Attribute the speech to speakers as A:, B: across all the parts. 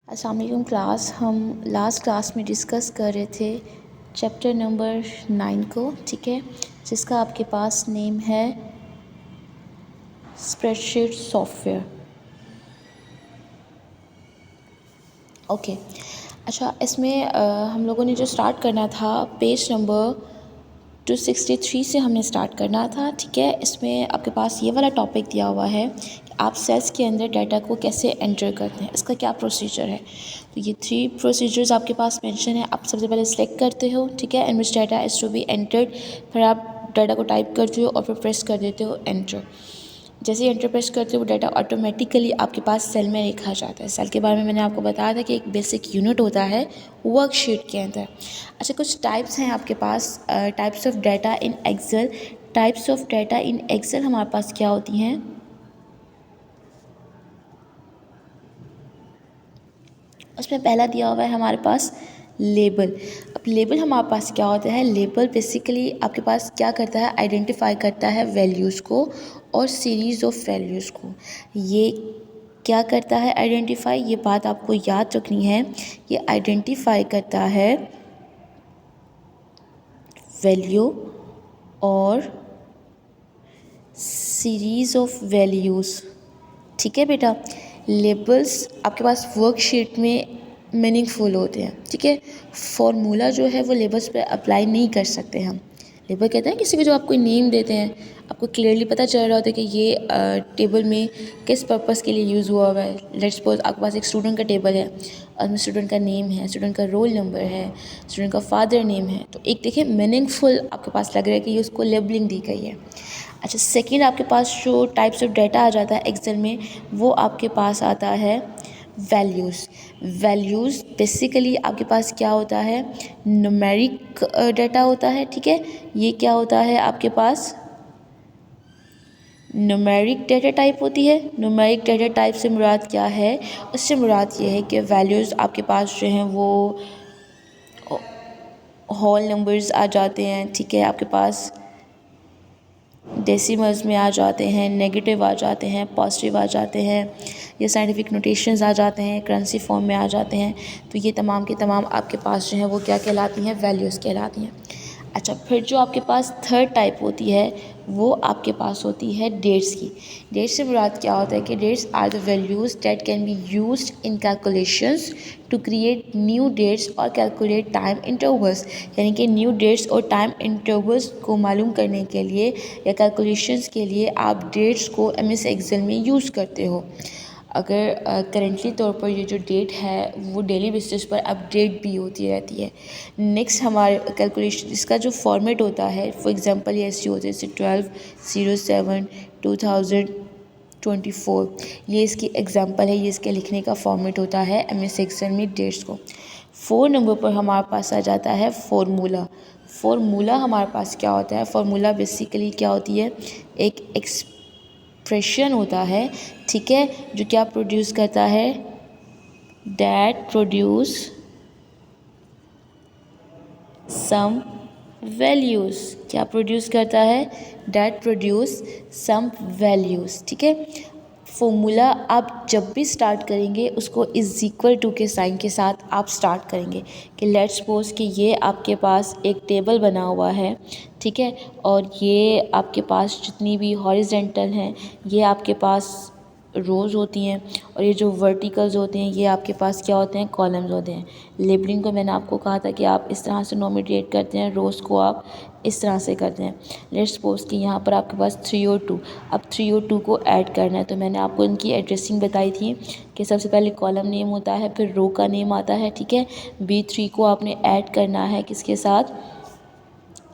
A: अस्सलाम वालेकुम क्लास। हम लास्ट क्लास में डिस्कस कर रहे थे चैप्टर नंबर 9 को, ठीक है, जिसका आपके पास नेम है स्प्रेडशीट सॉफ्टवेयर। ओके, अच्छा, इसमें हम लोगों ने जो स्टार्ट करना था पेज नंबर 263 से हमने स्टार्ट करना था, ठीक है। इसमें आपके पास ये वाला टॉपिक दिया हुआ है कि आप सेल्स के अंदर डाटा को कैसे एंटर करते हैं, इसका क्या प्रोसीजर है। तो ये 3 प्रोसीजर्स आपके पास मेंशन है। आप सबसे पहले सेलेक्ट करते हो, ठीक है, and which data is to be entered. फिर आप डाटा को टाइप करते हो और फिर प्रेस कर देते हो एंटर। जैसे ही एंटर प्रेस करते हो वो डाटा ऑटोमेटिकली आपके पास सेल में लिखा जाता है। सेल के बारे में मैंने आपको बताया था कि एक बेसिक यूनिट होता है वर्कशीट के अंदर। अच्छा, कुछ टाइप्स हैं आपके पास, types of data in Excel. Types of data in Excel हमारे पास क्या होती हैं? उसमें पहला दिया हुआ है हमारे पास लेबल। अब लेबल हमारे पास क्या होता है? लेबल बेसिकली आपके पास क्या करता है? आइडेंटिफाई करता है वैल्यूज़ को और सीरीज़ ऑफ वैल्यूज़ को। ये क्या करता है आइडेंटिफाई? ये बात आपको याद रखनी है। ये आइडेंटिफाई करता है वैल्यू और सीरीज़ ऑफ वैल्यूज़, ठीक है बेटा। लेबल्स आपके पास वर्कशीट में मीनिंगफुल होते हैं, ठीक है। फॉर्मूला जो है वो लेबल्स पे अप्लाई नहीं कर सकते हम। लेबल कहते हैं किसी को जो आप कोई नेम देते हैं, आपको क्लियरली पता चल रहा होता है कि ये टेबल में किस पर्पस के लिए यूज़ हुआ हुआ है। लेट्स सपोज आपके पास एक स्टूडेंट का टेबल है और उसमें स्टूडेंट का नेम है, स्टूडेंट का रोल नंबर है, स्टूडेंट का फादर नेम है। तो एक देखिए मीनिंगफुल आपके पास लग रहा है कि ये उसको लेबलिंग दी गई है। अच्छा, सेकेंड आपके पास जो टाइप्स ऑफ डाटा आ जाता है एक्सेल में, वो आपके पास आता है वैल्यूज़। वैल्यूज़ बेसिकली आपके पास क्या होता है? न्यूमेरिक डाटा होता है, ठीक है। ये क्या होता है आपके पास? न्यूमेरिक डाटा टाइप होती है। न्यूमेरिक डाटा टाइप से मुराद क्या है? उससे मुराद ये है कि वैल्यूज़ आपके पास जो हैं वो होल नंबर्स आ जाते हैं, ठीक है। आपके पास डेसिमल्स में आ जाते हैं, नेगेटिव आ जाते हैं, पॉजिटिव आ जाते हैं, ये साइंटिफिक नोटेशंस आ जाते हैं, करेंसी फॉर्म में आ जाते हैं। तो ये तमाम के तमाम आपके पास जो हैं वो क्या कहलाती हैं? वैल्यूज़ कहलाती हैं। अच्छा, फिर जो आपके पास थर्ड टाइप होती है वो आपके पास होती है डेट्स की। डेट्स से मुराद क्या होता है कि dates are the values that can be used in calculations to create new dates और कैलकुलेट टाइम इंटरवल्स। यानी कि न्यू डेट्स और टाइम इंटरवल्स को मालूम करने के लिए या कैलकुलेशंस के लिए आप डेट्स को एमएस एक्सेल में यूज़ करते हो। अगर करेंटली तौर पर ये जो डेट है वो डेली बेसिस पर अपडेट भी होती रहती है। नेक्स्ट हमारे कैलकुलेशन इसका जो फॉर्मेट होता है, फॉर एग्जांपल ये ऐसी होती है जैसे 12/07/2024। ये इसकी एग्जांपल है, ये इसके लिखने का फॉर्मेट होता है एमएस एक्सेल में डेट्स को। 4 नंबर पर हमारे पास आ जाता है फॉर्मूला। फॉर्मूला हमारे पास क्या होता है? फॉर्मूला बेसिकली क्या होती है? एक एक्सप्रेशन होता है, ठीक है, जो क्या प्रोड्यूस करता है? That produce some values. क्या प्रोड्यूस करता है? दैट प्रोड्यूस सम वैल्यूज़, ठीक है। फॉर्मूला आप जब भी स्टार्ट करेंगे उसको इज़ इक्वल टू के साइन के साथ आप स्टार्ट करेंगे कि लेट्स सपोज कि ये आपके पास एक टेबल बना हुआ है, ठीक है, और ये आपके पास जितनी भी हॉरिजेंटल हैं ये आपके पास रोज़ होती हैं और ये जो वर्टिकल्स होते हैं ये आपके पास क्या होते हैं? कॉलम्स होते हैं। लेबलिंग को मैंने आपको कहा था कि आप इस तरह से नोमिनेट करते हैं, रोज़ को आप इस तरह से करते हैं। लेट्स सपोज कि यहाँ पर आपके पास 3 और 2, अब 3 और 2 को ऐड करना है। तो मैंने आपको इनकी एड्रेसिंग बताई थी कि सबसे पहले कॉलम नेम होता है, फिर रो का नेम आता है, ठीक है। B3 को आपने ऐड करना है किसके साथ?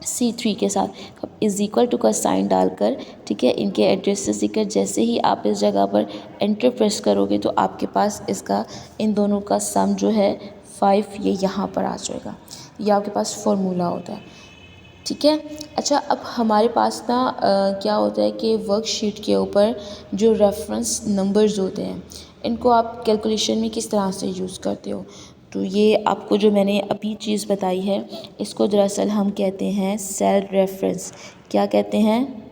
A: C3 के साथ। अब इज़ इक्वल टू का साइन डालकर, ठीक है, इनके एड्रेस से सीकर जैसे ही आप इस जगह पर एंटर प्रेस करोगे तो आपके पास इसका इन दोनों का सम जो है 5 ये यहाँ पर आ जाएगा। ये आपके पास फॉर्मूला होता है, ठीक है। अच्छा, अब हमारे पास ना क्या होता है कि वर्कशीट के ऊपर जो रेफरेंस नंबर्स होते हैं इनको आप कैलकुलेशन में किस तरह से यूज़ करते हो। तो ये आपको जो मैंने अभी चीज़ बताई है इसको दरअसल हम कहते हैं सेल रेफरेंस। क्या कहते हैं?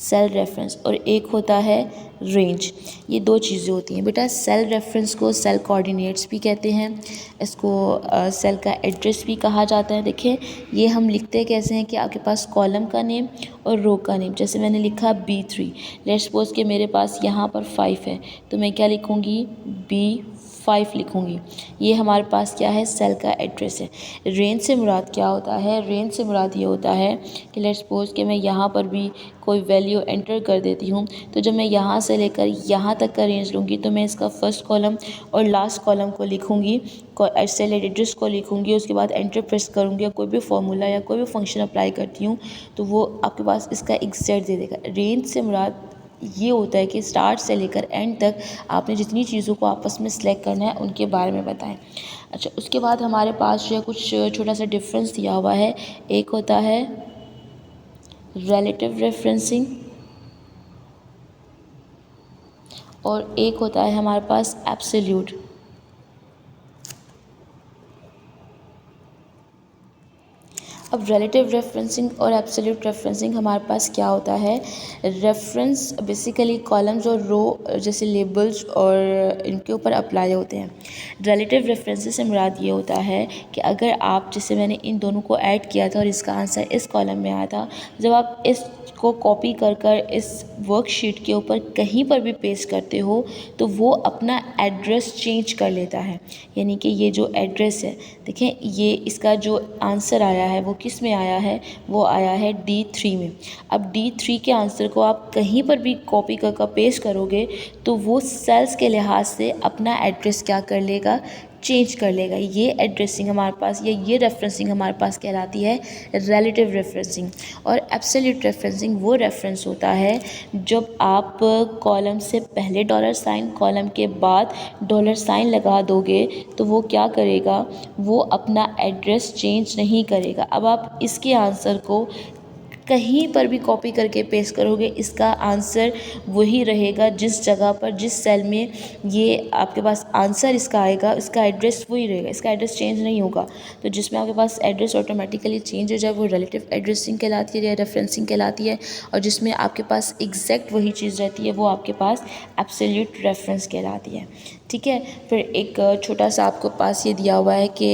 A: सेल रेफरेंस, और एक होता है रेंज। ये दो चीज़ें होती हैं बेटा। सेल रेफरेंस को सेल कोऑर्डिनेट्स भी कहते हैं, इसको सेल का एड्रेस भी कहा जाता है। देखिए ये हम लिखते कैसे हैं कि आपके पास कॉलम का नेम और रो का नेम। जैसे मैंने लिखा B3, लेट्स सपोज कि मेरे पास यहाँ पर 5 है, तो मैं क्या लिखूँगी, B5 लिखूँगी। ये हमारे पास क्या है, सेल का एड्रेस है। रेंज से मुराद क्या होता है, रेंज से मुराद ये होता है कि लेट्स सपोज कि मैं यहाँ पर भी कोई वैल्यू एंटर कर देती हूँ, तो जब मैं यहाँ से लेकर यहाँ तक का रेंज लूँगी तो मैं इसका फर्स्ट कॉलम और लास्ट कॉलम को लिखूँगी, सेल एड्रेस को लिखूँगी, उसके बाद एंटर प्रेस करूँगी, या कोई भी फॉर्मूला या कोई भी फंक्शन अप्लाई करती हूँ तो वो आपके पास इसका एग्जैक्ट दे देगा। रेंज से मुराद ये होता है कि स्टार्ट से लेकर एंड तक आपने जितनी चीज़ों को आपस में सिलेक्ट करना है उनके बारे में बताएं। अच्छा, उसके बाद हमारे पास जो है कुछ छोटा सा डिफरेंस दिया हुआ है। एक होता है रिलेटिव रेफरेंसिंग और एक होता है हमारे पास एब्सोल्यूट। अब रिलेटिव रेफरेंसिंग और एब्सोल्यूट रेफरेंसिंग हमारे पास क्या होता है, रेफरेंस बेसिकली कॉलम्स और रो जैसे लेबल्स और इनके ऊपर अप्लाई होते हैं। रिलेटिव रेफरेंसेस से मुराद ये होता है कि अगर आप, जैसे मैंने इन दोनों को ऐड किया था और इसका आंसर इस कॉलम में आया था, जब आप इसको कॉपी कर इस वर्कशीट के ऊपर कहीं पर भी पेस्ट करते हो तो वो अपना एड्रेस चेंज कर लेता है। यानी कि ये जो एड्रेस है, देखें ये इसका जो आंसर आया है वो किस में आया है, वो आया है D3 में। अब D3 के आंसर को आप कहीं पर भी कॉपी कर पेस्ट करोगे तो वो सेल्स के लिहाज से अपना एड्रेस क्या कर लेगा, चेंज कर लेगा। ये एड्रेसिंग हमारे पास या ये रेफरेंसिंग हमारे पास कहलाती है रिलेटिव रेफरेंसिंग। और एब्सोल्यूट रेफरेंसिंग वो रेफरेंस होता है जब आप कॉलम से पहले डॉलर साइन, कॉलम के बाद डॉलर साइन लगा दोगे तो वो क्या करेगा, वो अपना एड्रेस चेंज नहीं करेगा। अब आप इसके आंसर को कहीं पर भी कॉपी करके पेस्ट करोगे, इसका आंसर वही रहेगा जिस जगह पर, जिस सेल में ये आपके पास आंसर इसका आएगा, इसका एड्रेस वही रहेगा, इसका एड्रेस चेंज नहीं होगा। तो जिसमें आपके पास एड्रेस ऑटोमेटिकली चेंज हो जाए वो रिलेटिव एड्रेसिंग कहलाती है या रेफरेंसिंग कहलाती है, और जिसमें आपके पास एग्जैक्ट वही चीज़ रहती है वो आपके पास एब्सोल्यूट रेफरेंस कहलाती है। ठीक है। फिर एक छोटा सा आपको पास ये दिया हुआ है कि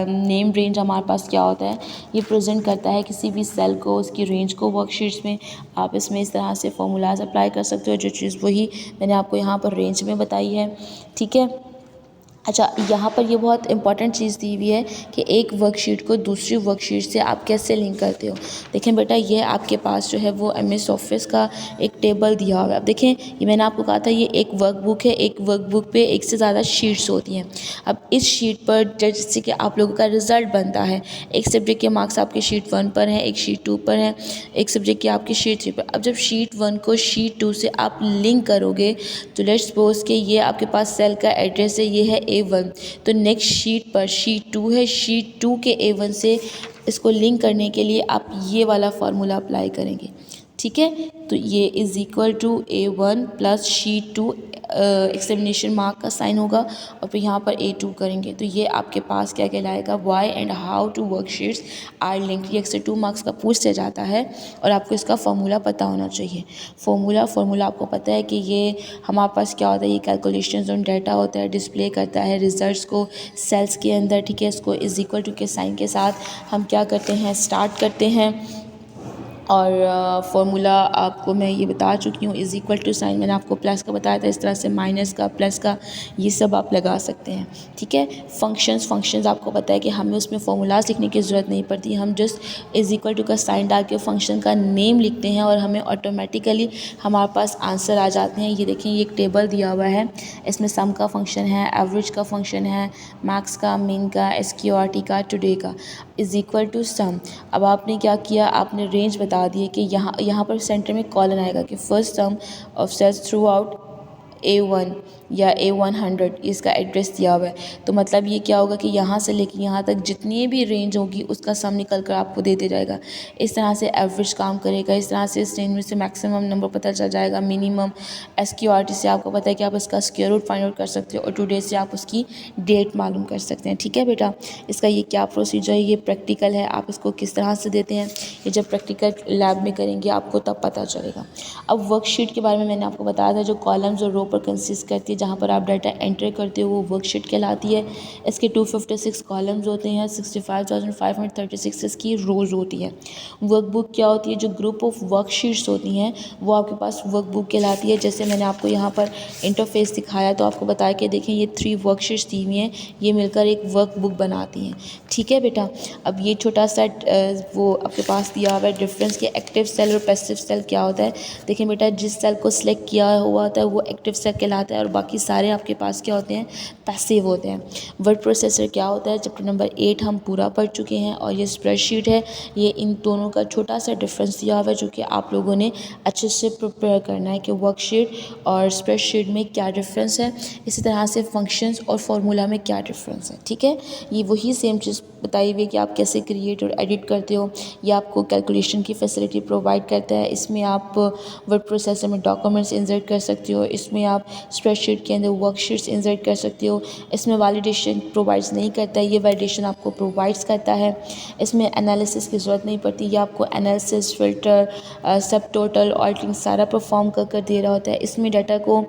A: नेम रेंज हमारे पास क्या होता है, ये प्रेजेंट करता है किसी भी सेल को, उसकी रेंज को वर्कशीट्स में। आप इसमें इस तरह से फॉर्मूलाज अप्लाई कर सकते हो, जो चीज़ वही मैंने आपको यहाँ पर रेंज में बताई है। ठीक है। अच्छा, यहाँ पर ये बहुत इंपॉर्टेंट चीज़ दी हुई है कि एक वर्कशीट को दूसरी वर्कशीट से आप कैसे लिंक करते हो। देखें बेटा, ये आपके पास जो है वो MS ऑफिस का एक टेबल दिया हुआ है। अब देखें, ये मैंने आपको कहा था ये एक वर्कबुक है, एक वर्कबुक पे एक से ज़्यादा शीट्स होती हैं। अब इस शीट पर जैसे कि आप लोगों का रिज़ल्ट बनता है, एक सब्जेक्ट के मार्क्स आपके शीट 1 पर हैं, एक शीट 2 पर हैं, एक सब्जेक्ट के आपके शीट 3 पर। अब जब शीट 1 को शीट 2 से आप लिंक करोगे तो लेट्स सपोज कि ये आपके पास सेल का एड्रेस है, ये है A1, तो नेक्स्ट शीट पर शीट 2 है, शीट 2 के A1 से इसको लिंक करने के लिए आप ये वाला फार्मूला अप्लाई करेंगे। ठीक है। तो ये is equal to A1 plus sheet 2 exclamation mark का साइन होगा और फिर यहाँ पर A2 करेंगे, तो ये आपके पास क्या कहलाएगा, why and how two worksheets are linked. ये अक्सर 2 मार्क्स का पूछ से जाता है और आपको इसका फॉर्मूला पता होना चाहिए। फॉर्मूला आपको पता है कि ये हमारे पास क्या होता है, ये कैलकुलेशंस ऑन डाटा होता है, डिस्प्ले करता है रिजल्ट्स को सेल्स के अंदर। ठीक है। इसको इज़ इक्वल टू के साइन के साथ हम क्या करते हैं, स्टार्ट करते हैं। और फॉर्मूला आपको मैं ये बता चुकी हूँ, इज़ इक्वल टू साइन मैंने आपको प्लस का बताया था, इस तरह से माइनस का, प्लस का, ये सब आप लगा सकते हैं। ठीक है। फंक्शंस आपको पता है कि हमें उसमें फॉर्मूलाज लिखने की ज़रूरत नहीं पड़ती, हम जस्ट इज़ इक्वल टू का साइन डाल के फंक्शन का नेम लिखते हैं और हमें ऑटोमेटिकली हमारे पास आंसर आ जाते हैं। ये देखें, ये एक टेबल दिया हुआ है, इसमें सम का फंक्शन है, एवरेज का फंक्शन है, मैक्स का, मिन का, SQRT का, टुडे का, इज़ इक्वल टू सम। अब आपने क्या किया, आपने रेंज बता दिए कि यहाँ पर सेंटर में कॉलन आएगा कि first sum of cells throughout A1 या A100 इसका एड्रेस दिया हुआ है। तो मतलब ये क्या होगा कि यहाँ से लेके यहाँ तक जितनी भी रेंज होगी उसका सम निकल कर आपको दे दिया जाएगा। इस तरह से एवरेज काम करेगा। इस तरह से इस रेंज में से मैक्सिमम नंबर पता चल जाएगा। मिनिमम SQRT से आपको पता है कि आप इसका स्क्वायर रूट फाइंड आउट कर सकते हो और टुडे से आप उसकी डेट मालूम कर सकते हैं। ठीक है बेटा, इसका ये क्या प्रोसीजर है, ये प्रैक्टिकल है। आप इसको किस तरह से देते हैं ये जब प्रैक्टिकल लैब में करेंगे आपको तब पता चलेगा। अब वर्कशीट के बारे में मैंने आपको बताया था, जो कॉलम्स और रो पर कंसिस्ट करती है, जहाँ पर आप डाटा एंटर करते हो वो वर्कशीट कहलाती है। इसके 256 कॉलम्स होते हैं, 65,536 इसकी रोज़ होती है। वर्कबुक क्या होती है, जो ग्रुप ऑफ वर्कशीट्स होती हैं वो आपके पास वर्कबुक कहलाती है। जैसे मैंने आपको यहाँ पर इंटरफेस दिखाया तो आपको बताया कि देखें ये 3 वर्कशीट्स दी हुई हैं, ये मिलकर एक वर्कबुक बनाती हैं। ठीक है बेटा, अब ये छोटा सा वो आपके पास दिया हुआ है डिफरेंस के एक्टिव सेल और पैसिव सेल क्या होता है। देखिए बेटा, जिस सेल को सिलेक्ट किया हुआ होता है वो एक्टिव सेल कहलाता है और बाकी सारे आपके पास क्या होते हैं, पैसिव होते हैं। वर्ड प्रोसेसर क्या होता है, चैप्टर नंबर 8 हम पूरा पढ़ चुके हैं और ये स्प्रेडशीट है। ये इन दोनों का छोटा सा डिफरेंस दिया हुआ है जो कि आप लोगों ने अच्छे से प्रिपेयर करना है कि वर्कशीट और स्प्रेडशीट में क्या डिफरेंस है। इसी तरह से फंक्शंस और फार्मूला में क्या डिफरेंस है। ठीक है, ये वही सेम चीज़ बताई हुई है कि आप कैसे क्रिएट और एडिट करते हो। ये आपको कैलकुलेशन की फैसिलिटी प्रोवाइड करता है। इसमें आप वर्ड प्रोसेसर में डॉक्यूमेंट्स इंसर्ट कर सकते हो। इसमें आप स्प्रेडशीट के अंदर वर्कशीट्स इंसर्ट कर सकते हो। इसमें वैलिडेशन प्रोवाइड्स नहीं करता है, ये वैलिडेशन आपको प्रोवाइड्स करता है। इसमें एनालिसिस की ज़रूरत नहीं पड़ती, ये आपको एनालिसिस, फ़िल्टर, सब टोटल, ऑल्टरिंग सारा परफॉर्म कर दे रहा होता है। इसमें डाटा को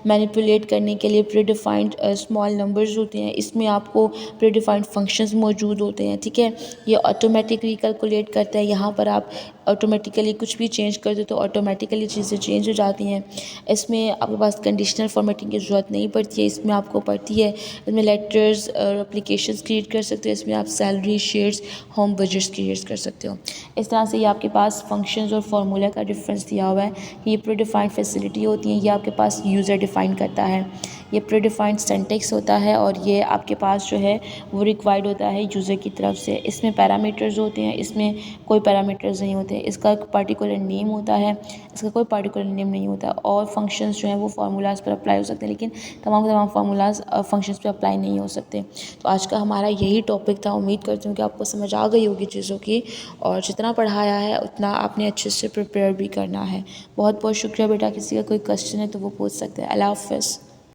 A: मैनिपुलेट करने के लिए प्रीडिफाइंड स्मॉल नंबर्स होते हैं। इसमें आपको प्रीडिफाइंड फंक्शंस मौजूद होते हैं। ठीक है, ये ऑटोमेटिकली कैलकुलेट करता है। यहाँ पर आप ऑटोमेटिकली कुछ भी चेंज कर दो तो ऑटोमेटिकली चीज़ें चेंज हो जाती हैं। इसमें आपके पास कंडीशनल फॉर्मेटिंग की ज़रूरत नहीं पड़ती है, इसमें आपको पड़ती है। इसमें लेटर्स और एप्लीकेशंस क्रिएट कर सकते हो। इसमें आप salary sheets, home budgets create कर सकते हो। इस तरह से ये आपके पास फंक्शंस और फार्मूला का डिफरेंस दिया हुआ है। ये प्रीडिफाइंड फैसिलिटी होती है, ये आपके पास यूज़र डिफाइन करता है। ये प्रीडिफाइंड सिंटैक्स होता है और ये आपके पास जो है वो रिक्वायर्ड होता है यूज़र की तरफ से। इसमें पैरामीटर्स होते हैं, इसमें कोई पैरामीटर्स नहीं होते। इसका एक पार्टिकुलर नेम होता है, इसका कोई पार्टिकुलर नेम नहीं होता। और फंक्शंस जो हैं वो फार्मूलाज पर अप्लाई हो सकते हैं, लेकिन तमाम फार्मूलाज फंक्शंस पर अप्लाई नहीं हो सकते। तो आज का हमारा यही टॉपिक था। उम्मीद करती हूँ कि आपको समझ आ गई होगी चीज़ों की, और जितना पढ़ाया है उतना आपने अच्छे से प्रिपेयर भी करना है। बहुत बहुत शुक्रिया बेटा। किसी का कोई क्वेश्चन है तो वो पूछ सकते हैं। अल्लाह हाफ़िज़।